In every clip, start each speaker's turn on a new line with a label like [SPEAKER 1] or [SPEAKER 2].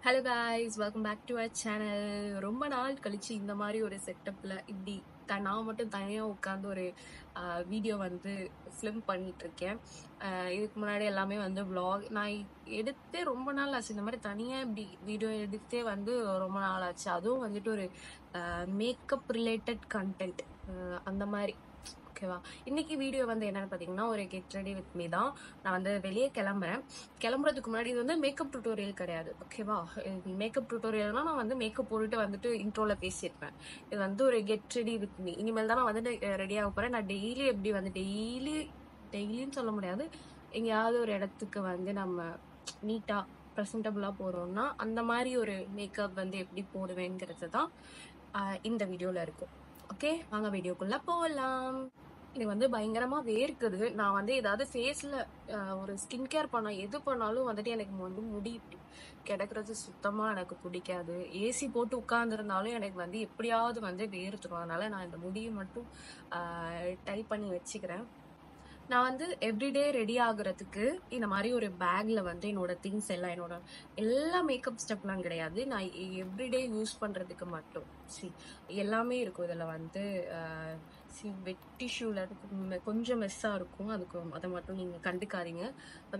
[SPEAKER 1] Hello guys, welcome back to our channel. ரொம்ப நாள் கழிச்சு இந்த மாதிரி ஒரு செட்டப்ல இப்படி நான் மட்டும் தனியாக உட்காந்து ஒரு வீடியோ வந்து ஃபிலிம் பண்ணிட்டு இருக்கேன். இதுக்கு முன்னாடி எல்லாமே வந்து vlog நான் எடுத்தே ரொம்ப நாள் ஆச்சு. இந்த மாதிரி தனியாக இப்படி வீடியோ எடுத்தே வந்து ரொம்ப நாள் ஆச்சு. அதுவும் வந்துட்டு ஒரு மேக்கப் ரிலேட்டட் கண்டென்ட் அந்த மாதிரி. ஓகேவா? இன்னைக்கு வீடியோ வந்து என்னன்னு பார்த்தீங்கன்னா, ஒரு கெட் ரெடி வித் மீ தான். நான் வந்து வெளியே கிளம்புறேன். கிளம்புறதுக்கு முன்னாடி இது வந்து மேக்கப் டியூட்டோரியல் கிடையாது. ஓகேவா? மேக்கப் டியூட்டோரியல்னா நான் வந்து மேக்கப் போட்டுட்டு வந்துட்டு இன்ட்ரோல பேசியிருப்பேன். இது வந்து ஒரு கெட் ரெடி வித் மீ. இனிமேல் தான் நான் வந்து ரெடி ஆக போறேன். நான் டெய்லி எப்படி வந்து டெய்லின்னு சொல்ல முடியாது. எங்கேயாவது ஒரு இடத்துக்கு வந்து நம்ம நீட்டா ப்ரெசன்டபுளா போறோம்னா அந்த மாதிரி ஒரு மேக்கப் வந்து எப்படி போடுவேங்கிறது தான் இந்த வீடியோல இருக்கும். ஓகே, வாங்க வீடியோக்குள்ள போகலாம். எனக்கு வந்து பயங்கரமா வேர்க்குது. நான் வந்து ஏதாவது ஃபேஸ்ல ஒரு ஸ்கின் கேர் எது பண்ணாலும் வந்துட்டு எனக்கு வந்து முடி இப்படி கிடக்குறது சுத்தமா எனக்கு பிடிக்காது. ஏசி போட்டு உட்கார்ந்துருந்தாலும் எனக்கு வந்து எப்படியாவது வந்து வேர்த்துரும். அதனால நான் இந்த முடியை மட்டும் டைப் பண்ணி வச்சுக்கிறேன். நான் வந்து எவ்ரிடே ரெடி ஆகுறதுக்கு இந்த மாதிரி ஒரு பேக்ல வந்து என்னோட திங்ஸ் எல்லாம், என்னோட எல்லா மேக்கப் ஸ்டெப்லாம் கிடையாது, நான் எவ்ரிடே யூஸ் பண்றதுக்கு மட்டும் எல்லாமே இருக்கும். இதுல வந்து வெட் டிஷ்யூல கொஞ்சம் மெஸ்ஸா இருக்கும். அதுக்கு அதை மட்டும் நீங்க கண்டுக்காதீங்க.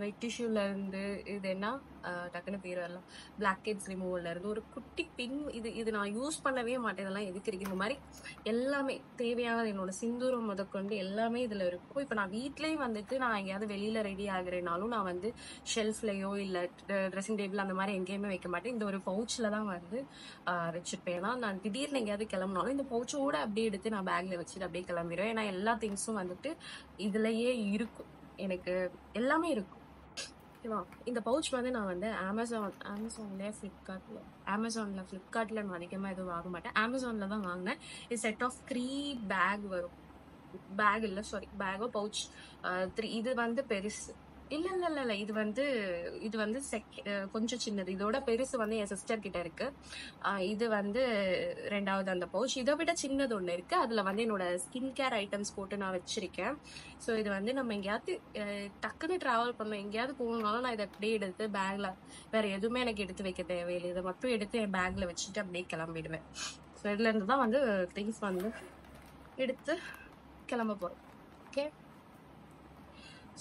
[SPEAKER 1] வெட் டிஷ்யூல இருந்து இது என்ன டக்குன்னு பேர் வரலாம், பிளாக் ஹெட்ஸ் ரிமூவல்ல இருந்து ஒரு குட்டி பின், இது நான் யூஸ் பண்ணவே மாட்டேன். இதெல்லாம் எதுக்கு இருக்கு? இந்த மாதிரி எல்லாமே தேவையான என்னோட சிந்தூரம் முதற்கொண்டு எல்லாமே இதுல இருக்கும். இப்ப நான் வீட்லயும் வந்துட்டு நான் எங்கேயாவது வெளியில ரெடி ஆகுறேனாலும் நான் வந்து ஷெல்ஃப்லயோ இல்ல ட்ரெஸ்ஸிங் டேபிள் அந்த மாதிரி எங்கேயுமே வைக்க மாட்டேன். இந்த ஒரு பவுச்ல தான் வந்து வச்சிருப்பேன். ஏன்னா நான் திடீர்னு எங்கேயாவது கிளம்பினாலும் இந்த பவுச்சோட அப்படியே எடுத்து நான் பேக்ல வச்சுட்டு அப்படியே கிளம்பிடுவேன். ஏன்னா எல்லா திங்ஸும் வந்துட்டு இதுலயே இருக்கும். எனக்கு எல்லாமே இருக்கும். ஓகேவா? இந்த பவுச் வந்து நான் வந்து ஃப்ளிப்கார்ட்ல நான் அதிகமா எதுவும் வாங்க மாட்டேன். அமேசான்ல தான் வாங்கினேன். இது செட் ஆஃப் 3 பேக் வரும். பேக் இல்ல, சாரி, பேக்கோ பவுச் 3. இது வந்து பெருசு. இல்ல இல்ல இல்ல இல்ல, இது வந்து கொஞ்சம் சின்னது. இதோட பெருசு வந்து என் சிஸ்டர் கிட்ட இருக்கு. இது வந்து ரெண்டாவது அந்த பவுச். இதை விட சின்னது ஒண்ணு இருக்கு. அதுல வந்து என்னோட ஸ்கின் கேர் ஐட்டம்ஸ் போட்டு நான் வச்சிருக்கேன். ஸோ இது வந்து நம்ம எங்கேயாவது டக்குன்னு டிராவல் பண்ணோம், எங்கேயாவது போகணும்னாலும் நான் இதை அப்படியே எடுத்து பேக்ல, வேற எதுவுமே எனக்கு எடுத்து வைக்க தேவையில்லை. இதை மட்டும் எடுத்து என் பேக்ல வச்சுட்டு அப்படியே கிளம்பிடுவேன். ஸோ இதுல இருந்து தான் வந்து திங்ஸ் வந்து எடுத்து கிளம்ப போறோம். ஓகே,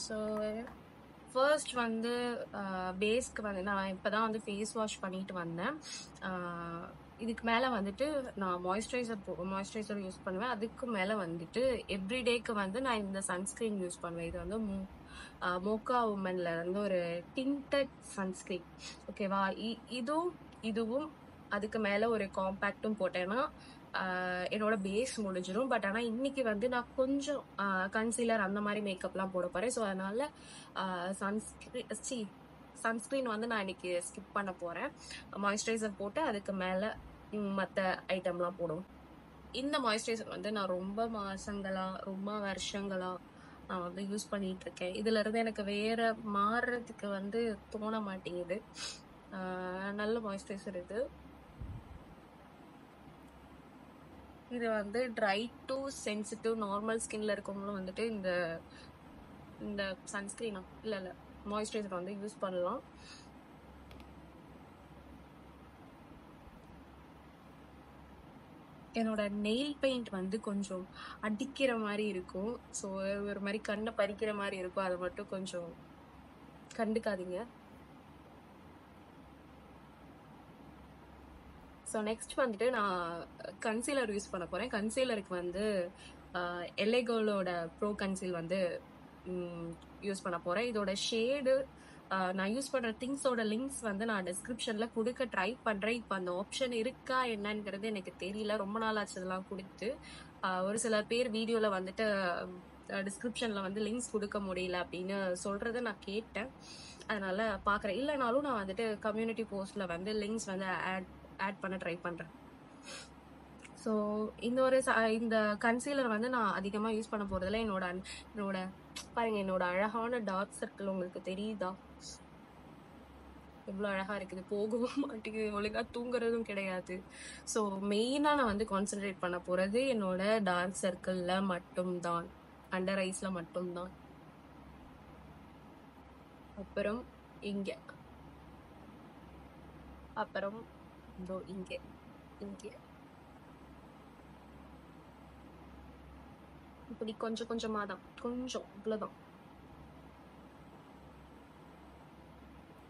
[SPEAKER 1] ஸோ ஃபர்ஸ்ட் வந்து பேஸ்க்கு வந்து நான் இப்போதான் வந்து ஃபேஸ் வாஷ் பண்ணிட்டு வந்தேன். இதுக்கு மேலே வந்துட்டு நான் மாய்ஸ்சரைசர் யூஸ் பண்ணுவேன். அதுக்கு மேலே வந்துட்டு எவ்ரிடேக்கு வந்து நான் இந்த சன்ஸ்கிரீன் யூஸ் பண்ணுவேன். இது வந்து மோக்கா உமன்ல இருந்து ஒரு டிண்டட் சன்ஸ்கிரீன். ஓகேவா? இதுவும் அதுக்கு மேல ஒரு காம்பேக்டும் போட்டேன்னா என்னோட பேஸ் முடிஞ்சிடும். பட் ஆனா இன்னைக்கு வந்து நான் கொஞ்சம் கன்சீலர் அந்த மாதிரி மேக்கப்லாம் போட போறேன். ஸோ அதனால சன்ஸ்கிரீன் வந்து நான் இன்னைக்கு ஸ்கிப் பண்ண போறேன். மாய்ஸ்சரைசர் போட்டு அதுக்கு மேல மற்ற ஐட்டம்லாம் போடுவோம். இந்த மாய்ஸ்சரைசர் வந்து நான் ரொம்ப வருஷங்களா நான் வந்து யூஸ் பண்ணிட்டு இருக்கேன். இதுல இருந்து எனக்கு வேற மாறுறதுக்கு வந்து தோண மாட்டேங்குது. நல்ல மாய்ஸ்சரைசர் இது. இது வந்து ட்ரை டு சென்சிட்டிவ் நார்மல் ஸ்கின்ல இருக்கவங்களும் வந்துட்டு இந்த சன்ஸ்கிரீனா இல்ல மாய்ஸ்சரைசர் வந்து யூஸ் பண்ணலாம். என்னோட நெயில் பெயிண்ட் வந்து கொஞ்சம் அடிக்கிற மாதிரி இருக்கும். ஸோ ஒரு மாதிரி கண்ணை பறிக்கிற மாதிரி இருக்கும். அதை மட்டும் கொஞ்சம் கண்டுக்காதீங்க. ஸோ நெக்ஸ்ட் வந்துட்டு நான் கன்சீலர் யூஸ் பண்ண போறேன். கன்சீலருக்கு வந்து எல்லேகோலோட ப்ரோ கன்சீல் வந்து யூஸ் பண்ண போறேன். இதோட ஷேடு, நான் யூஸ் பண்ற திங்ஸோட லிங்க்ஸ் வந்து நான் டிஸ்கிரிப்ஷன்ல கொடுக்க ட்ரை பண்றேன். இப்போ அந்த ஆப்ஷன் இருக்கா என்னங்கிறது எனக்கு தெரியல. ரொம்ப நாள் ஆச்சு இதெல்லாம் கொடுத்து. ஒரு சில பேர் வீடியோல வந்துட்டு டிஸ்கிரிப்ஷன்ல வந்து லிங்க்ஸ் கொடுக்க முடியல அப்படின்னு சொல்றத நான் கேட்டேன். அதனால பாக்குறேன். இல்லைனாலும் நான் வந்துட்டு கம்யூனிட்டி போஸ்ட்ல வந்து லிங்க்ஸ் வந்து ஆட் பண்ண ட்ரை பண்றேன். ஸோ இந்த கன்சீலர் வந்து நான் அதிகமா யூஸ் பண்ண போறதுல என்னோட பாருங்க, என்னோட அழகான டார்க் சர்க்கிள் உங்களுக்கு தெரியுதா? எவ்வளவு அழகா இருக்குது. போகவும் மாட்டேங்குது, ஒழுங்கா தூங்குறதும் கிடையாது. ஸோ மெயினா நான் வந்து கான்சென்ட்ரேட் பண்ண போறது என்னோட டார்க் சர்க்கிள்ல மட்டும்தான், அண்டர் ஐஸ்ல மட்டும்தான். அப்புறம் இங்க அப்புறம் இதோ இங்கே இங்கே இப்படி கொஞ்சம் கொஞ்சமா தான், கொஞ்சம் இவ்வளவுதான்.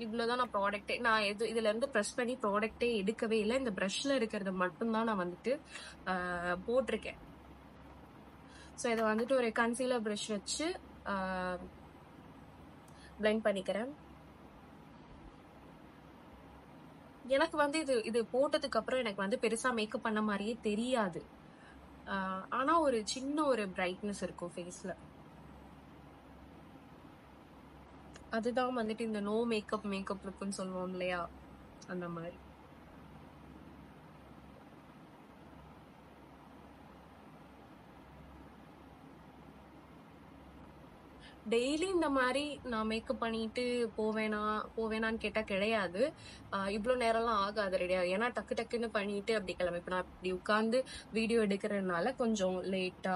[SPEAKER 1] இவ்வளவுதான் நான் ப்ராடக்டே, நான் இதுல இருந்து ப்ரெஸ் பண்ணி ப்ராடக்டே எடுக்கவே இல்லை. இந்த ப்ரஷ்ல இருக்கிறது மட்டும்தான் நான் வந்துட்டு போட்டிருக்கேன். ஸோ இதை வந்துட்டு ஒரு கன்சீலர் ப்ரஷ் வச்சு பிளெண்ட் பண்ணிக்கிறேன். எனக்கு வந்து இது போட்டதுக்கு அப்புறம் எனக்கு வந்து பெருசா மேக்கப் பண்ண மாதிரியே தெரியாது. ஆனா ஒரு சின்ன ஒரு பிரைட்னஸ் இருக்கும் ஃபேஸ்ல. அதுதான் வந்துட்டு இந்த நோ மேக்கப் லுக்குன்னு சொல்லுவோம் இல்லையா, அந்த மாதிரி. டெய்லி இந்த மாதிரி நான் மேக்கப் பண்ணிட்டு போவேனான்னு கேட்டா கிடையாது. இவ்வளவு நேரம்லாம் ஆகாது ரெடியா. ஏன்னா டக்கு டக்குன்னு பண்ணிட்டு அப்படி கிளம்பி, இப்ப நான் இப்படி உட்கார்ந்து வீடியோ எடுக்கிறதுனால கொஞ்சம் லேட்டா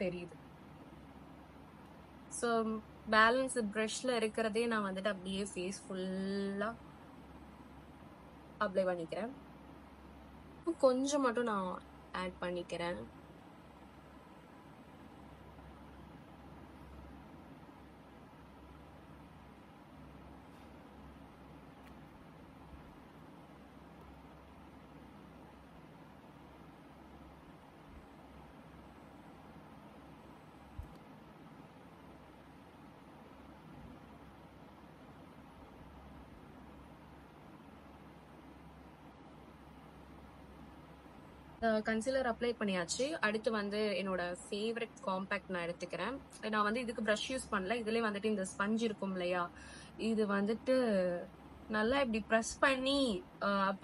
[SPEAKER 1] தெரியுது. ஸோ பேலன்ஸ் ப்ரஷ்ல இருக்கிறதே நான் வந்துட்டு அப்படியே ஃபேஸ் ஃபுல்லா அப்ளை பண்ணிக்கிறேன். கொஞ்சம் மட்டும் நான் ஆட் பண்ணிக்கிறேன். கன்சீலர் அப்ளை பண்ணியாச்சு. அடுத்து வந்து என்னோட ஃபேவரட் காம்பேக்ட் நான் எடுத்துக்கிறேன். நான் வந்து இதுக்கு ப்ரஷ் யூஸ் பண்ணல. இதுலயே வந்துட்டு இந்த ஸ்பஞ்ச் இருக்கும் இல்லையா, இது வந்துட்டு நல்லா இப்படி ப்ரெஸ் பண்ணி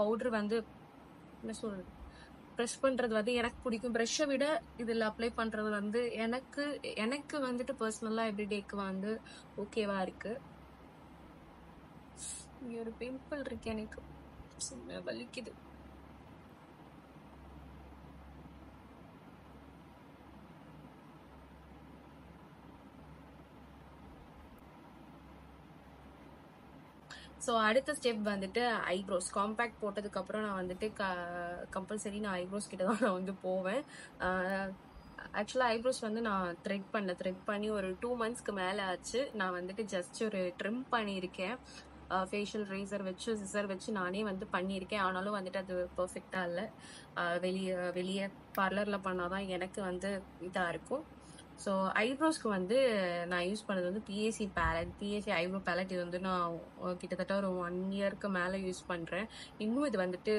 [SPEAKER 1] பவுடர் வந்து என்ன சொல்றது, ப்ரெஷ் பண்றது வந்து எனக்கு பிடிக்கும். ப்ரஷ்ஷை விட இதுல அப்ளை பண்றது வந்து எனக்கு வந்துட்டு பர்சனலா எவ்ரிடேக்கு வந்து ஓகேவா இருக்கு. இங்க ஒரு பிம்பிள் இருக்கு, எனக்கு வலிக்குது. ஸோ அடுத்த ஸ்டெப் வந்துட்டு ஐப்ரோஸ். காம்பேக்ட் போட்டதுக்கு அப்புறம் நான் வந்துட்டு கம்பல்சரி நான் ஐப்ரோஸ் கிட்ட தான் நான் வந்து போவேன். ஆக்சுவலாக ஐப்ரோஸ் வந்து நான் த்ரெட் பண்ணி ஒரு 2 monthsக்கு மேலே ஆச்சு. நான் வந்துட்டு ஜஸ்ட் ஒரு ட்ரிம் பண்ணியிருக்கேன். ஃபேஷியல் ரேசர் வச்சு சிசர் வச்சு நானே வந்து பண்ணியிருக்கேன். ஆனாலும் வந்துட்டு அது பர்ஃபெக்டாக இல்லை. வெளியே பார்லரில் பண்ணாதான் எனக்கு வந்து இதாக இருக்கும். ஸோ ஐப்ரோஸ்க்கு வந்து நான் யூஸ் பண்ணது வந்து பிஎஸ்சி ஐப்ரோ பேலட். இது வந்து நான் கிட்டத்தட்ட ஒரு 1 yearக்கு மேலே யூஸ் பண்ணுறேன். இன்னும் இது வந்துட்டு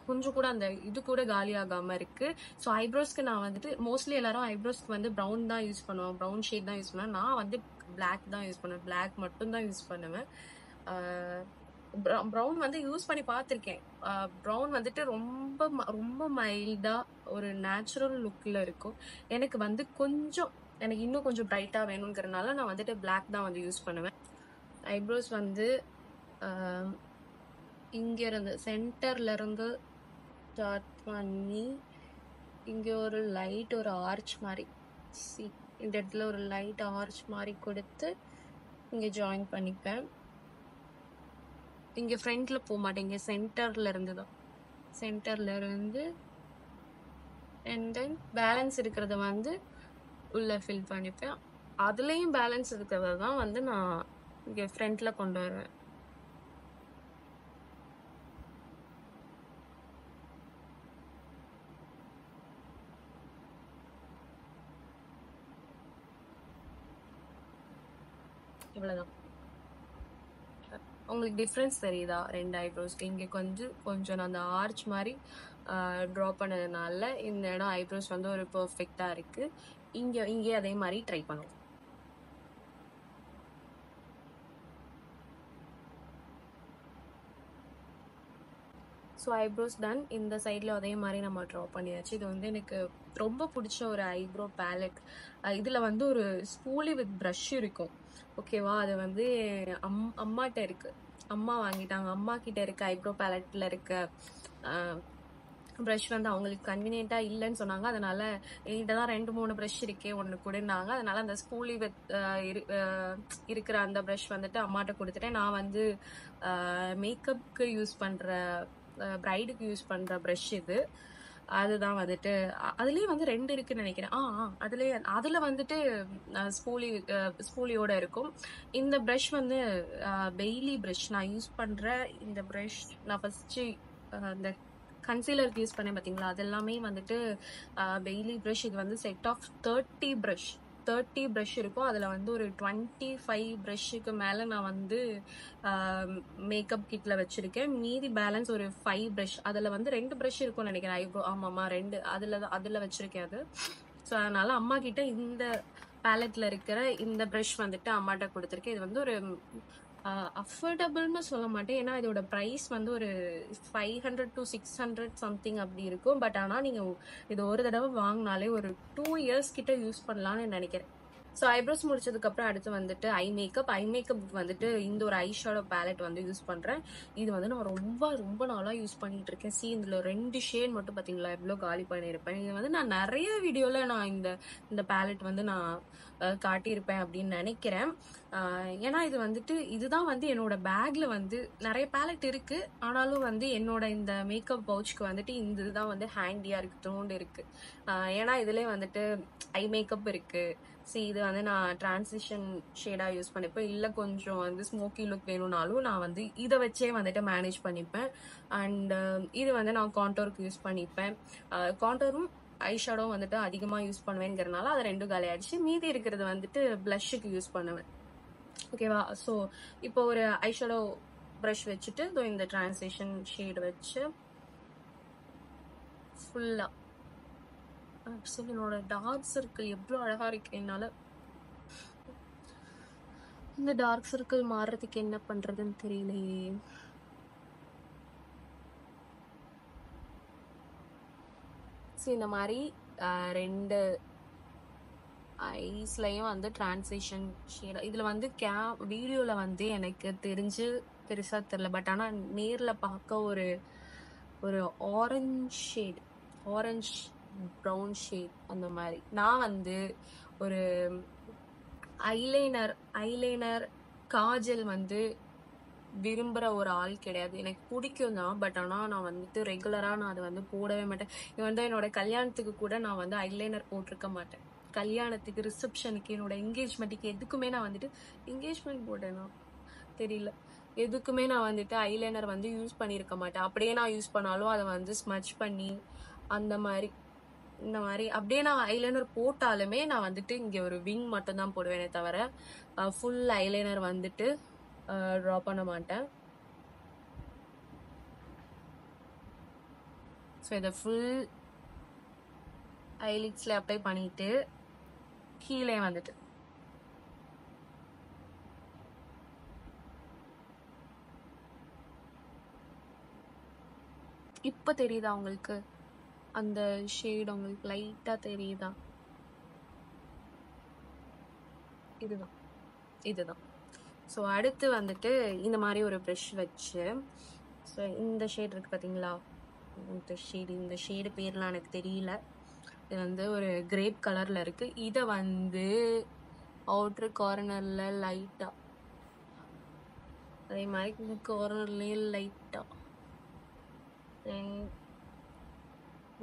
[SPEAKER 1] கொஞ்சம் கூட அந்த இது கூட காலி ஆகாம இருக்கு. ஸோ ஐப்ரோஸ்க்கு நான் வந்துட்டு மோஸ்ட்லி எல்லாரும் ஐப்ரோஸ்க்கு வந்து ப்ரௌன் தான் யூஸ் பண்ணுவோம், ப்ரௌன் ஷேட் தான் யூஸ் பண்ணுவேன். நான் வந்து பிளாக் தான் யூஸ் பண்ணுவேன், பிளாக் மட்டும் தான் யூஸ் பண்ணுவேன். ப்ரௌன் வந்து யூஸ் பண்ணி பார்த்துருக்கேன். ப்ரௌன் வந்துட்டு ரொம்ப ரொம்ப மைல்டா ஒரு நேச்சுரல் லுக்ல இருக்கும். எனக்கு வந்து எனக்கு இன்னும் கொஞ்சம் பிரைட்டா வேணுங்கிறதுனால நான் வந்துட்டு பிளாக் தான் வந்து யூஸ் பண்ணுவேன். ஐப்ரோஸ் வந்து இங்க இருந்து சென்டர்ல இருந்து ஸ்டார்ட் பண்ணி இங்க ஒரு லைட் ஒரு ஆர்ச் மாதிரி, இந்த இடத்துல ஒரு லைட் ஆர்ச் மாதிரி கொடுத்து இங்க ஜாயின் பண்ணிப்பேன். இங்க ஃப்ரண்ட்ல போக மாட்டேன், இங்க சென்டர்ல இருந்து அண்ட் தென் பேலன்ஸ் இருக்கிறத வந்து உள்ள ஃபில் பண்ணிப்பேன். அதுலயும் பேலன்ஸ் இருக்கிறத தான் வந்து நான் இங்க ஃப்ரண்ட்ல கொண்டு வருவேன். இவ்வளவுதான். உங்களுக்கு டிஃப்ரென்ஸ் தெரியுதா? 2 ஐப்ரோஸ்க்கு இங்க கொஞ்சம் நான் அந்த ஆர்ச் மாதிரி ட்ரா பண்ணதுனால இந்த இடம் ஐப்ரோஸ் வந்து ஒரு பெர்ஃபெக்டா இருக்கு. இங்கே அதே மாதிரி ட்ரை பண்ணுவோம். So eyebrows done. இந்த சைடில் அதே மாதிரி நம்ம ட்ரா பண்ணியாச்சு. இது வந்து எனக்கு ரொம்ப பிடிச்ச ஒரு ஐப்ரோ பேலட். இதில் வந்து ஒரு ஸ்பூலி வித் ப்ரஷ் இருக்கும், ஓகேவா? அது வந்து அம்மாட்ட இருக்கு, அம்மா வாங்கிட்டாங்க. அம்மா கிட்ட இருக்க ஐப்ரோ பேலட்ல இருக்க ப்ரஷ் வந்து அவங்களுக்கு கன்வீனியன்ட்டா இல்லன்னு சொன்னாங்க. அதனால என்கிட்ட தான் 2, 3 ப்ரஷ் இருக்கே ஒண்ணு குடுன்னாங்க. அதனால அந்த ஸ்பூலி வித் இருக்கிற அந்த ப்ரஷ் வந்துட்டு அம்மாட்ட குடுத்துட்டேன். நான் வந்து மேக்கப்க்கு யூஸ் பண்ற பிரைடுக்கு யூஸ் பண்ற ப்ரஷ் இது. அதுதான் வந்துட்டு அதுலயே வந்து 2 இருக்குன்னு நெனைக்கிறேன். அதுலயே அதுல வந்துட்டு ஸ்பூலி ஸ்பூலியோட இருக்கும். இந்த ப்ரஷ் வந்து பெய்லி ப்ரஷ். நான் யூஸ் பண்ற இந்த ப்ரஷ் நான் ஃபர்ஸ்ட்டு இந்த கன்சீலருக்கு யூஸ் பண்ணேன் பாத்தீங்களா? அது எல்லாமே வந்துட்டு பெய்லி ப்ரஷ். இது வந்து செட் ஆஃப் 30 ப்ரஷ். 30 ப்ரஷ் இருக்கும். அதுல வந்து ஒரு 25 ப்ரஷ்ஷுக்கு மேல நான் வந்து மேக்கப் கிட்ல வச்சிருக்கேன். மீதி பேலன்ஸ் ஒரு 5 ப்ரஷ். அதுல வந்து 2 ப்ரஷ் இருக்கும்னு நினைக்கிறேன். ஐப்ரோ ஆமாமா 2 அதுல வச்சிருக்கேன் அது. ஸோ அதனால அம்மா கிட்ட இந்த பேலட்ல இருக்கிற இந்த ப்ரஷ் வந்துட்டு அம்மாட்ட கொடுத்துருக்கேன். இது வந்து ஒரு அஃபோர்டபுள்னு சொல்ல மாட்டேன். ஏன்னா இதோட ப்ரைஸ் வந்து ஒரு 500 to 600 சம்திங் அப்படி இருக்கும். பட் ஆனா நீங்க இது ஒரு தடவை வாங்கினாலே ஒரு 2 இயர்ஸ் கிட்ட யூஸ் பண்ணலாம்னு நினைக்கிறேன். ஸோ ஐப்ரோஸ் முடிச்சதுக்கு அப்புறம் அடுத்து வந்துட்டு ஐ மேக்கப் வந்துட்டு இந்த ஒரு ஐ ஷேடோ பேலட் வந்து யூஸ் பண்றேன். இது வந்து நான் ரொம்ப ரொம்ப நாளா யூஸ் பண்ணிட்டு இருக்கேன். இதுல 2 ஷேட் மட்டும் பாத்தீங்களா எவ்வளவு காலி பண்ணியிருப்பேன். இது வந்து நான் நிறைய வீடியோல நான் இந்த பேலட் வந்து நான் காட்டியிருப்பேன் அப்படின்னு நினைக்கிறேன். ஏன்னா இது வந்துட்டு இதுதான் வந்து என்னோட பேக்ல வந்து நிறைய பேலட் இருக்கு. ஆனாலும் வந்து என்னோட இந்த மேக்கப் பவுச்சுக்கு வந்துட்டு இந்த இதுதான் வந்து ஹேண்டியா இருக்கு, தோண்டு இருக்கு. ஏன்னா இதுலயே வந்துட்டு ஐ மேக்கப் இருக்கு. இது வந்து நான் டிரான்சிஷன் ஷேடா யூஸ் பண்ணிப்பேன். இல்ல கொஞ்சம் வந்து ஸ்மோக்கி லுக் வேணும்னாலும் நான் வந்து இதை வச்சே வந்துட்டு மேனேஜ் பண்ணிப்பேன். அண்ட் இது வந்து நான் கான்டோருக்கு யூஸ் பண்ணிப்பேன். கான்டோரும் ஐ ஷேடோவும் வந்துட்டு அதிகமா யூஸ் பண்ணுவேங்கிறதுனால அதை 2 காலி ஆயிடுச்சு. மீதி இருக்கிறது வந்துட்டு பிளஷ்ஷுக்கு யூஸ் பண்ணுவேன். ஓகேவா? ஸோ இப்போ ஒரு ஐ ஷேடோ ப்ரஷ் வச்சுட்டு இந்த டிரான்சிஷன் ஷேடு வச்சு ஃபுல்லா என்னோட டார்க் சர்க்கிள் எவ்வளவு அழகா இருக்கு. என்னால இந்த டார்க் சர்க்கிள் மாறுறதுக்கு என்ன பண்றதுன்னு தெரியலையே. இந்த மாதிரி 2 ஐஸ்லயும் வந்து டிரான்சிஷன் ஷேட். இதுல வந்து வீடியோல வந்து எனக்கு தெரிஞ்சு பெருசா தெரியல. பட் ஆனா நேர்ல பார்க்க ஒரு orange shade, orange brown shade அந்த மாதிரி. நான் வந்து ஒரு ஐலைனர் காஜல் வந்து விரும்புற ஒரு ஆள் கிடையாது. எனக்கு பிடிக்கும் தான். பட் ஆனா நான் வந்துட்டு ரெகுலரா நான் அதை வந்து போடவே மாட்டேன். இது வந்து என்னோட கல்யாணத்துக்கு கூட நான் வந்து ஐலைனர் போட்டிருக்க மாட்டேன். கல்யாணத்துக்கு, ரிசப்ஷனுக்கு, என்னோட என்கேஜ்மெண்ட்டுக்கு எதுக்குமே நான் வந்துட்டு என்கேஜ்மெண்ட் போட்டேன்னா தெரியல, எதுக்குமே நான் வந்துட்டு ஐலைனர் வந்து யூஸ் பண்ணியிருக்க மாட்டேன். அப்படியே நான் யூஸ் பண்ணாலும் அதை வந்து ஸ்மச் பண்ணி அந்த மாதிரி இந்த மாதிரி அப்படியே நான் ஐலைனர் போட்டாலுமே நான் வந்துட்டு இங்க ஒரு விங் மட்டும் தான் போடுவேனே தவிர ஃபுல் ஐலைனர் வந்துட்டு ட்ரா பண்ண மாட்டேன். ஸோ இதை ஃபுல் ஐலிட்ஸ்ல அப்ளை பண்ணிட்டு கீழே வந்துட்டு இப்ப தெரியுதா உங்களுக்கு அந்த ஷேட்? உங்களுக்கு லைட்டா தெரியுதா? இதுதான். ஸோ அடுத்து வந்துட்டு இந்த மாதிரி ஒரு ப்ரஷ் வச்சு ஸோ இந்த ஷேட் இருக்கு பாத்தீங்களா? இந்த ஷேடு பேர்லாம் எனக்கு தெரியல. இது வந்து ஒரு கிரேப் கலர்ல இருக்கு. இதை வந்து அவுட்டர் கார்னர்ல லைட்டா, அதே மாதிரி கார்னர்லயும் லைட்டா,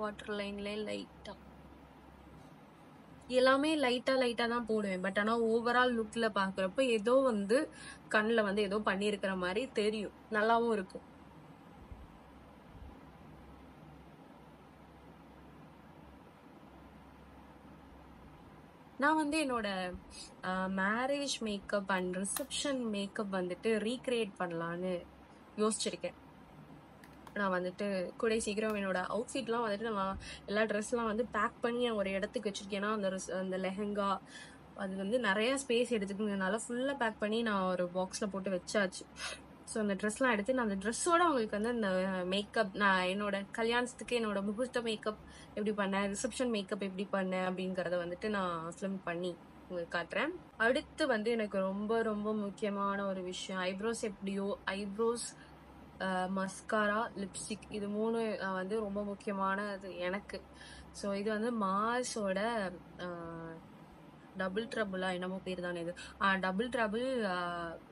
[SPEAKER 1] வாட்டர் லைன்லயும் லைட்டா, எல்லாமே லைட்டா தான் போடுவேன். பட் ஆனா ஓவரால் லுக்ல பாக்குறப்ப ஏதோ வந்து கண்ணுல வந்து ஏதோ பண்ணிருக்கிற மாதிரி தெரியும், நல்லாவும் இருக்கும். நான் வந்து என்னோட marriage makeup and reception makeup வந்துட்டு ரீக்ரியேட் பண்ணலான்னு யோசிச்சிருக்கேன். நான் வந்துட்டு கூட சீக்கிரம் என்னோட அவுட்ஃபிட்லாம் வந்துட்டு நான் எல்லா ட்ரெஸ்லாம் வந்து பேக் பண்ணி ஒரு இடத்துக்கு வச்சிருக்கேன். ஏன்னா அந்த லெஹங்கா அது வந்து நிறைய ஸ்பேஸ் எடுத்துக்கிறதுனால ஃபுல்லா பேக் பண்ணி நான் ஒரு பாக்ஸ்ல போட்டு வச்சாச்சு. ஸோ அந்த ட்ரெஸ்லாம் எடுத்து நான் அந்த ட்ரெஸ்ஸோட உங்களுக்கு வந்து இந்த மேக்கப், நான் என்னோட கல்யாணத்துக்கு என்னோட முகூர்த்த மேக்கப் எப்படி பண்ணேன், ரிசப்ஷன் மேக்கப் எப்படி பண்ணேன் அப்படிங்கறத வந்துட்டு நான் ஃபிலிம் பண்ணி உங்களுக்கு காட்டுறேன். அடுத்து வந்து எனக்கு ரொம்ப ரொம்ப முக்கியமான ஒரு விஷயம், ஐப்ரோஸ். எப்படியோ ஐப்ரோஸ் மஸ்காரா, லிப்ஸ்டிக் இது 3 வந்து ரொம்ப முக்கியமானது எனக்கு. ஸோ இது வந்து மார்ஸோட டபுள் ட்ரபிளா என்னமோ பேர் தானே இது. Double trouble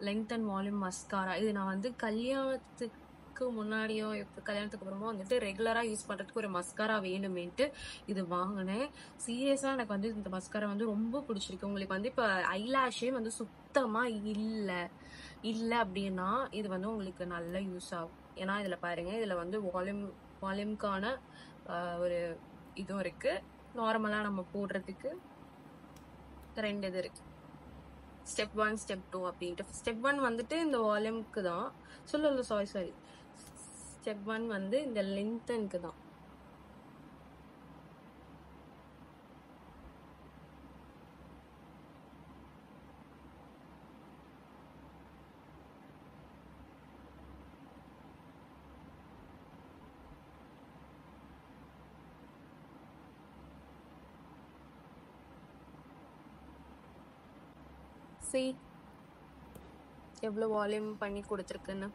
[SPEAKER 1] length and volume mascara. இது நான் வந்து கல்யாணத்துக்கு முன்னாடியோ கல்யாணத்துக்கு அப்புறமா வந்துட்டு ரெகுலரா யூஸ் பண்றதுக்கு ஒரு மஸ்காரா வேணுமேன்ட்டு இது வாங்கினேன். சீரியஸா எனக்கு வந்து இந்த மஸ்காரா வந்து ரொம்ப பிடிச்சிருக்கு. உங்களுக்கு வந்து இப்ப ஐலாஷே வந்து சுத்தமா இல்ல அப்படின்னா இது வந்து உங்களுக்கு நல்ல யூஸ் ஆகும். ஏன்னா இதுல பாருங்க, இதுல வந்து வால்யூம்கான ஒரு இதுவும் இருக்கு. நார்மலா நம்ம போடுறதுக்கு 2 இது இருக்கு. ஸ்டெப் 1 ஸ்டெப் 2 அப்படின்ட்டு. ஸ்டெப் 1 வந்துட்டு இந்த வால்யூம்க்கு தான். சாரி. ஸ்டெப் 1 வந்து இந்த லென்த்தனுக்கு தான். See எவ்வளவு வால்யூம் பண்ணி கொடுத்துருக்குன்னு.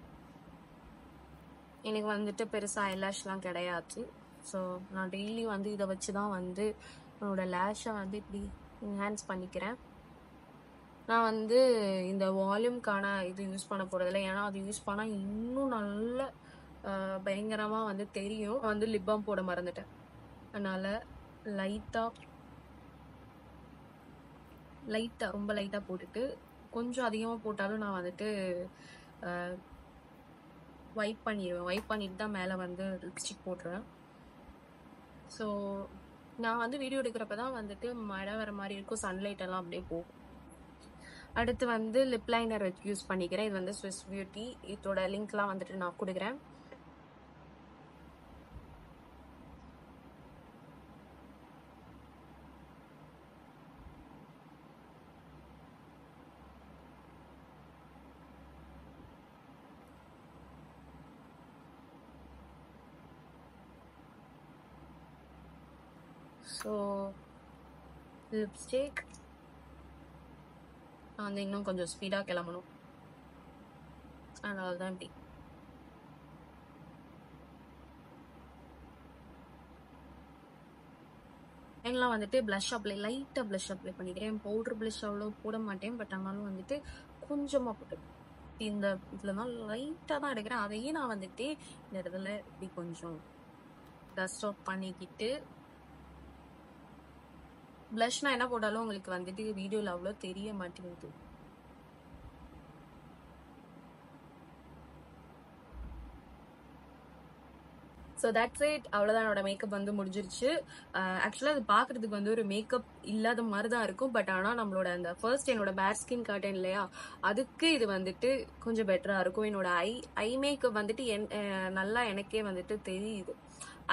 [SPEAKER 1] எனக்கு வந்துட்டு பெருசா ஐலாஷ்லாம் கிடையாது. ஸோ நான் டெய்லி வந்து இதை வச்சுதான் வந்து என்னோட லேஷை வந்து இப்படி என்ஹான்ஸ் பண்ணிக்கிறேன். நான் வந்து இந்த வால்யூம்கான இது யூஸ் பண்ண போறதில்லை. ஏன்னா அது யூஸ் பண்ணா இன்னும் நல்ல பயங்கரமா வந்து தெரியும். வந்து லிப் பாம் போட மறந்துட்டேன். அதனால லைட்டா ரொம்ப லைட்டா போட்டுட்டு, கொஞ்சம் அதிகமா போட்டாலும் நான் வந்துட்டு வைப் பண்ணிடுவேன். வைப் பண்ணிட்டு தான் மேல வந்து லிப்ஸ்டிக் போட்டுருவேன். ஸோ நான் வந்து வீடியோ எடுக்கிறப்பதான் வந்துட்டு மழை வர மாதிரி இருக்கும். சன்லைட் எல்லாம் அப்படியே போகும். அடுத்து வந்து லிப் லைனர் யூஸ் பண்ணிக்கிறேன். இது வந்து ஸ்விஸ் பியூட்டி. இதோட லிங்க்லாம் வந்துட்டு நான் கொடுக்குறேன். ஸோ லிப்ஸ்டிக் நான் வந்து இன்னும் கொஞ்சம் ஸ்பீடாக கிளம்பணும். அதனால தான் இப்படி. எல்லாம் வந்துட்டு ப்ளஷ் அப்ளை, லைட்டாக ப்ளஷ் அப்ளை பண்ணிக்கிறேன். பவுடர் ப்ளஷ் அவ்வளோ போட மாட்டேன். பட் ஆனாலும் வந்துட்டு கொஞ்சமாக போட்டு இந்த இதில் தான் லைட்டாக தான் எடுக்கிறேன். அதையும் நான் வந்துட்டு இந்த இடத்துல இப்படி கொஞ்சம் டஸ்ட் ஆஃப் பண்ணிக்கிட்டு, ப்ளஷ் நான் என்ன போட்டாலும் உங்களுக்கு வந்துட்டு வீடியோவில் அவ்வளோ தெரிய மாட்டேங்குது. So that's it. அவ்வளோதான், என்னோட மேக்கப் வந்து முடிஞ்சிருச்சு. ஆக்சுவலாக அது பார்க்கறதுக்கு வந்து ஒரு மேக்கப் இல்லாத மாதிரி தான் இருக்கும். பட் ஆனால் நம்மளோட அந்த ஃபர்ஸ்ட் என்னோட பேர் ஸ்கின் காட்டன் இல்லையா, அதுக்கு இது வந்துட்டு கொஞ்சம் பெட்டராக இருக்கும். என்னோட ஐ மேக்கப் வந்துட்டு நல்லா எனக்கே வந்துட்டு தெரியுது.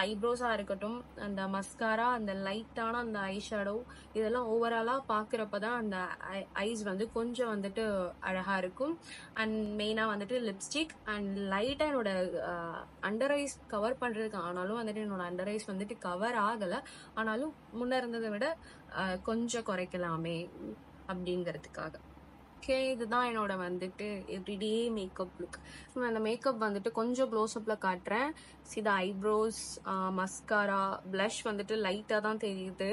[SPEAKER 1] ஐப்ரோஸாக இருக்கட்டும், அந்த மஸ்காரா, அந்த லைட்டான அந்த ஐ ஷேடோ, இதெல்லாம் ஓவராலாக பார்க்குறப்ப தான் அந்த ஐஸ் வந்து கொஞ்சம் வந்துட்டு அழகாக இருக்கும். அண்ட் மெயினாக வந்துட்டு லிப்ஸ்டிக் அண்ட் லைட்டாக என்னோட அண்டர் ஐஸ் கவர் பண்ணுறதுக்கு, ஆனாலும் வந்துட்டு என்னோட அண்டர் ஐஸ் வந்துட்டு கவர் ஆகலை. ஆனாலும் முன்ன இருந்ததை விட கொஞ்சம் குறைக்கலாமே அப்படிங்கிறதுக்காக. ஓகே, இதுதான் என்னோட வந்துட்டு எவ்ரிடே மேக்கப் லுக். அந்த மேக்கப் வந்துட்டு கொஞ்சம் க்ளோஸ்அப்பில் காட்டுறேன். சித ஐப்ரோஸ், மஸ்காரா, ப்ளஷ் வந்துட்டு லைட்டாக தான் தெரியுது.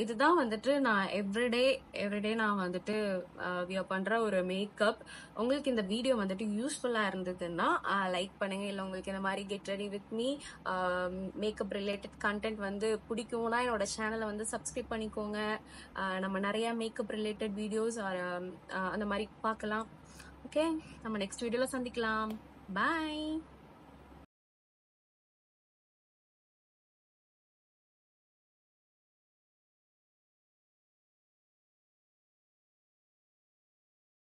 [SPEAKER 1] இதுதான் வந்துட்டு நான் எவ்ரிடே நான் வந்துட்டு வியர் பண்ணுற ஒரு மேக்கப். உங்களுக்கு இந்த வீடியோ வந்துட்டு யூஸ்ஃபுல்லாக இருந்ததுன்னா லைக் பண்ணுங்கள். இல்லை உங்களுக்கு இந்த மாதிரி get ready with me makeup related content வந்து பிடிக்கும்னா என்னோட சேனலை வந்து சப்ஸ்கிரைப் பண்ணிக்கோங்க. நம்ம நிறைய மேக்கப் ரிலேட்டட் வீடியோஸ் அந்த மாதிரி பார்க்கலாம். ஓகே, நம்ம நெக்ஸ்ட் வீடியோல சந்திக்கலாம். பாய்.